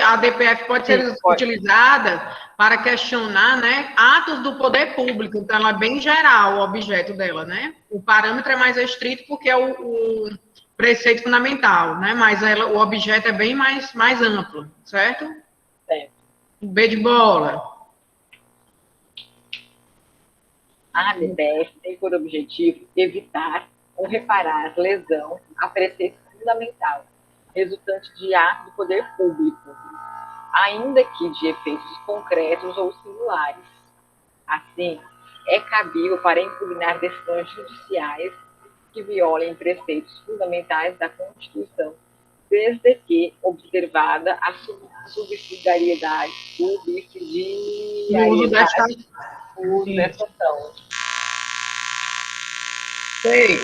a DPF pode ser utilizada para questionar, né, atos do poder público. Então, ela é bem geral, o objeto dela, né? O parâmetro é mais restrito porque é o preceito fundamental, né? Mas o objeto é bem mais amplo, certo? Certo. B de bola. A ADPF tem por objetivo evitar ou reparar lesão a preceito fundamental, resultante de ato do poder público, ainda que de efeitos concretos ou singulares. Assim, é cabível para impugnar decisões judiciais que violem preceitos fundamentais da Constituição, desde que observada a subsidiariedade dessa ação. Sei.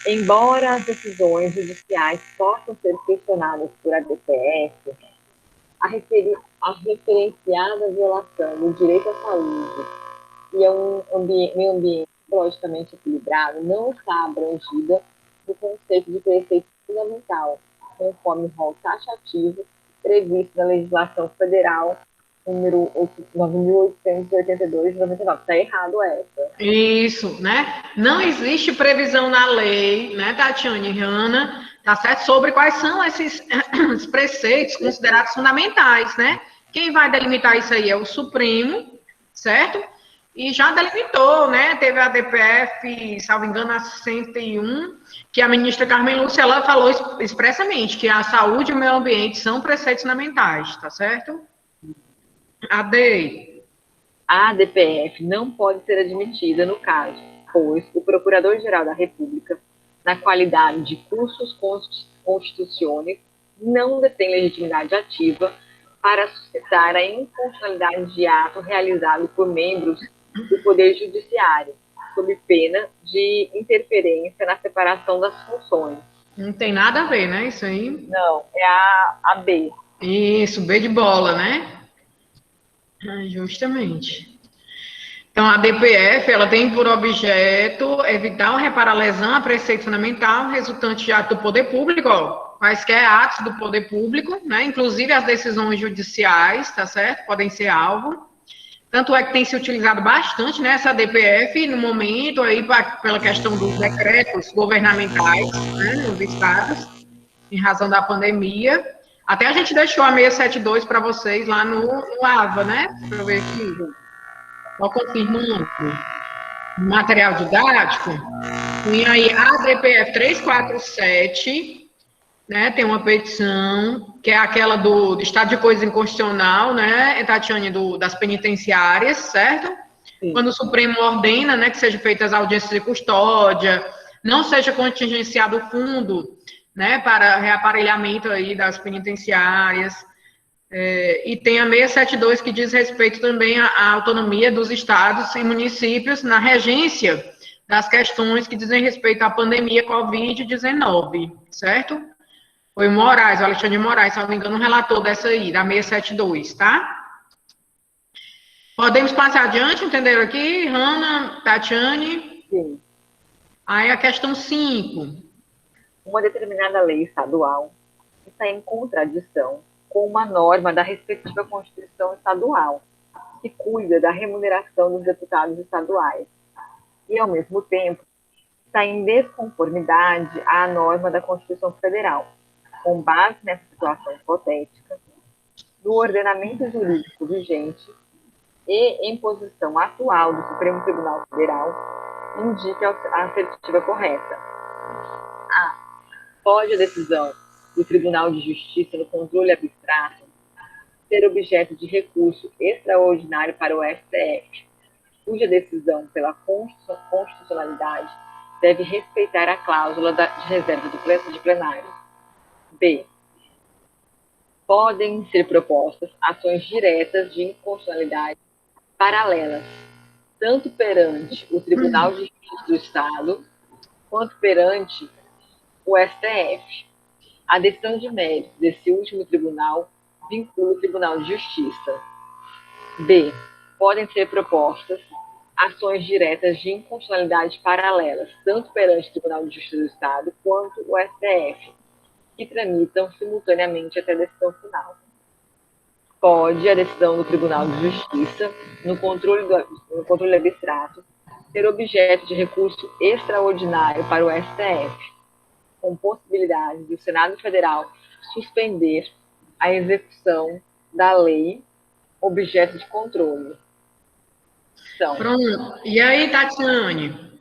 Embora as decisões judiciais possam ser questionadas por ADPF, a referenciada violação do direito à saúde e a um meio ambiente ecologicamente equilibrado não está abrangida no conceito de preceito fundamental, conforme o rol taxativo previsto na legislação federal número 9.882 de 99. Está errado essa. Isso, né? Não existe previsão na lei, né, Tatiane e Hanna, tá certo? Sobre quais são esses preceitos considerados fundamentais, né? Quem vai delimitar isso aí é o Supremo, certo? E já delimitou, né? Teve a DPF, salvo engano, a 101, que a ministra Carmen Lúcia, ela falou expressamente que a saúde e o meio ambiente são preceitos fundamentais, tá certo? AD. A ADPF não pode ser admitida no caso, pois o Procurador-Geral da República, na qualidade de cursus constituciones, não detém legitimidade ativa para suscitar a inconstitucionalidade de ato realizado por membros do Poder Judiciário, sob pena de interferência na separação das funções. Não tem nada a ver, né? Isso aí. Não, é a B. Isso, B de bola, né? Justamente. Então, a DPF, ela tem por objeto evitar ou reparar lesão a preceito fundamental resultante de ato do poder público, ó, quaisquer atos do poder público, né? Inclusive as decisões judiciais, tá certo? Podem ser alvo. Tanto é que tem se utilizado bastante, né, essa DPF no momento aí pela questão dos decretos governamentais, né, nos estados, em razão da pandemia. Até a gente deixou a 672 para vocês lá no AVA, né? Deixa eu ver aqui. Só confirmando. Material didático. E aí, a DPF 347, né? Tem uma petição, que é aquela do estado de coisa inconstitucional, né, Tatiane, das penitenciárias, certo? Sim. Quando o Supremo ordena, né, que sejam feitas audiências de custódia, não seja contingenciado o fundo, né, para reaparelhamento aí das penitenciárias, e tem a 672 que diz respeito também à autonomia dos estados e municípios na regência das questões que dizem respeito à pandemia Covid-19, certo? Foi o Moraes, o Alexandre de Moraes, se não me engano, um relator dessa aí, da 672, tá? Podemos passar adiante, entenderam aqui? Hanna, Tatiane? Sim. Aí a questão 5. Uma determinada lei estadual está em contradição com uma norma da respectiva Constituição Estadual, que cuida da remuneração dos deputados estaduais, e, ao mesmo tempo, está em desconformidade à norma da Constituição Federal. Com base nessa situação hipotética, no ordenamento jurídico vigente e em posição atual do Supremo Tribunal Federal, indique a assertiva correta. A. Pode a decisão do Tribunal de Justiça no controle abstrato ser objeto de recurso extraordinário para o STF, cuja decisão pela constitucionalidade deve respeitar a cláusula de reserva de plenário. B. Podem ser propostas ações diretas de inconstitucionalidade paralelas, tanto perante o Tribunal de Justiça do Estado, quanto perante o STF. A decisão de mérito desse último tribunal vincula o Tribunal de Justiça. B. Podem ser propostas ações diretas de inconstitucionalidade paralelas, tanto perante o Tribunal de Justiça do Estado, quanto o STF, que tramitam simultaneamente até a decisão final. Pode a decisão do Tribunal de Justiça, no controle abstrato, ser objeto de recurso extraordinário para o STF, com possibilidade do Senado Federal suspender a execução da lei objeto de controle. Então, pronto. E aí, Tatiane?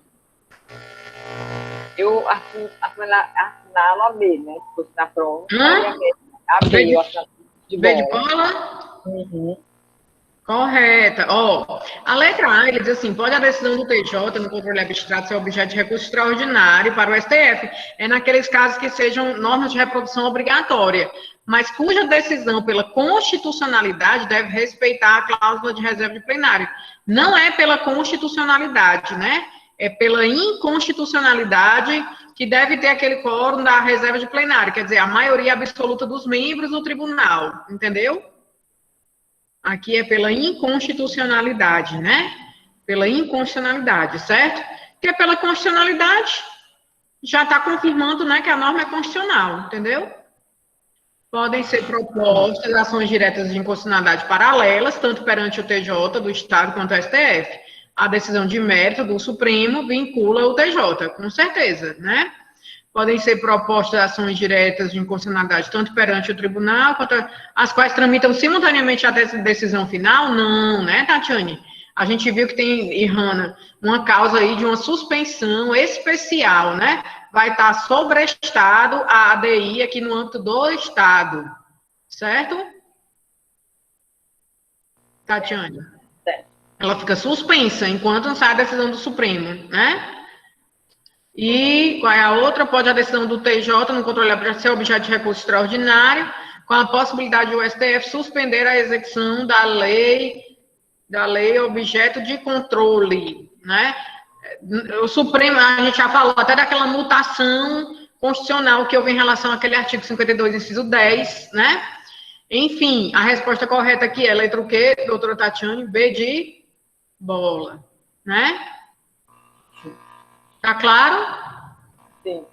Eu assinalo a B, né? Se fosse na prova. A B, eu assinalo de bola. B de bola? Uhum. Correta. Ó, a letra A, ele diz assim, pode a decisão do TJ no controle abstrato ser objeto de recurso extraordinário para o STF. É naqueles casos que sejam normas de reprodução obrigatória, mas cuja decisão pela constitucionalidade deve respeitar a cláusula de reserva de plenário. Não é pela constitucionalidade, né? É pela inconstitucionalidade que deve ter aquele quórum da reserva de plenário, quer dizer, a maioria absoluta dos membros do tribunal, entendeu? Aqui é pela inconstitucionalidade, né? Pela inconstitucionalidade, certo? Que é pela constitucionalidade, já está confirmando, né, que a norma é constitucional, entendeu? Podem ser propostas ações diretas de inconstitucionalidade paralelas, tanto perante o TJ do Estado quanto o STF. A decisão de mérito do Supremo vincula o TJ, com certeza, né? Podem ser propostas ações diretas de inconstitucionalidade, tanto perante o tribunal, quanto as quais tramitam simultaneamente a decisão final? Não, né, Tatiane? A gente viu que tem, Irana, uma causa aí de uma suspensão especial, né? Vai estar sobrestado a ADI aqui no âmbito do Estado, certo? Tatiane? Certo. Ela fica suspensa enquanto não sai a decisão do Supremo, né? E qual é a outra? Pode a decisão do TJ no controle ser objeto de recurso extraordinário, com a possibilidade do STF suspender a execução da lei objeto de controle, né? O Supremo, a gente já falou até daquela mutação constitucional que houve em relação àquele artigo 52, inciso 10, né? Enfim, a resposta correta aqui é letra o quê, doutora Tatiane? B de bola, né? Tá claro? Sim.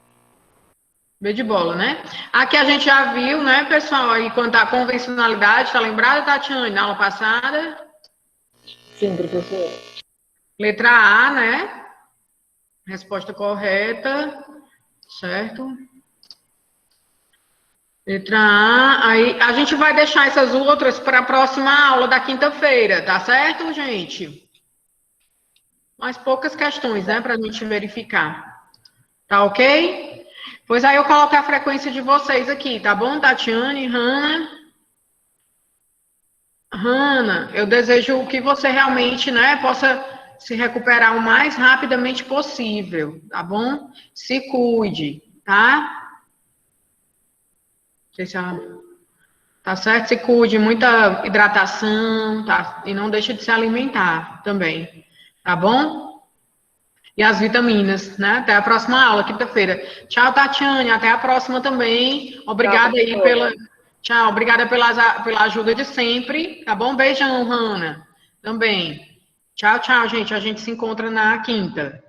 B de bola, né? Aqui a gente já viu, né, pessoal, aí quanto à convencionalidade, tá lembrada, Tatiane, na aula passada? Sim, professor. Letra A, né? Resposta correta, certo? Letra A. Aí a gente vai deixar essas outras para a próxima aula da quinta-feira, tá certo, gente? Mais poucas questões, né, para a gente verificar. Tá ok? Pois aí eu coloco a frequência de vocês aqui, tá bom, Tatiane, Hanna? Hanna, eu desejo que você realmente, né, possa se recuperar o mais rapidamente possível, tá bom? Se cuide, tá? Não sei se ela... Tá certo? Se cuide, muita hidratação, tá? E não deixe de se alimentar também, tá bom? E as vitaminas, né? Até a próxima aula, quinta-feira. Tchau, Tatiane, até a próxima também. Obrigada aí pela... Tchau, obrigada pela ajuda de sempre, tá bom? Beijão, Hanna, também. Tchau, tchau, gente. A gente se encontra na quinta.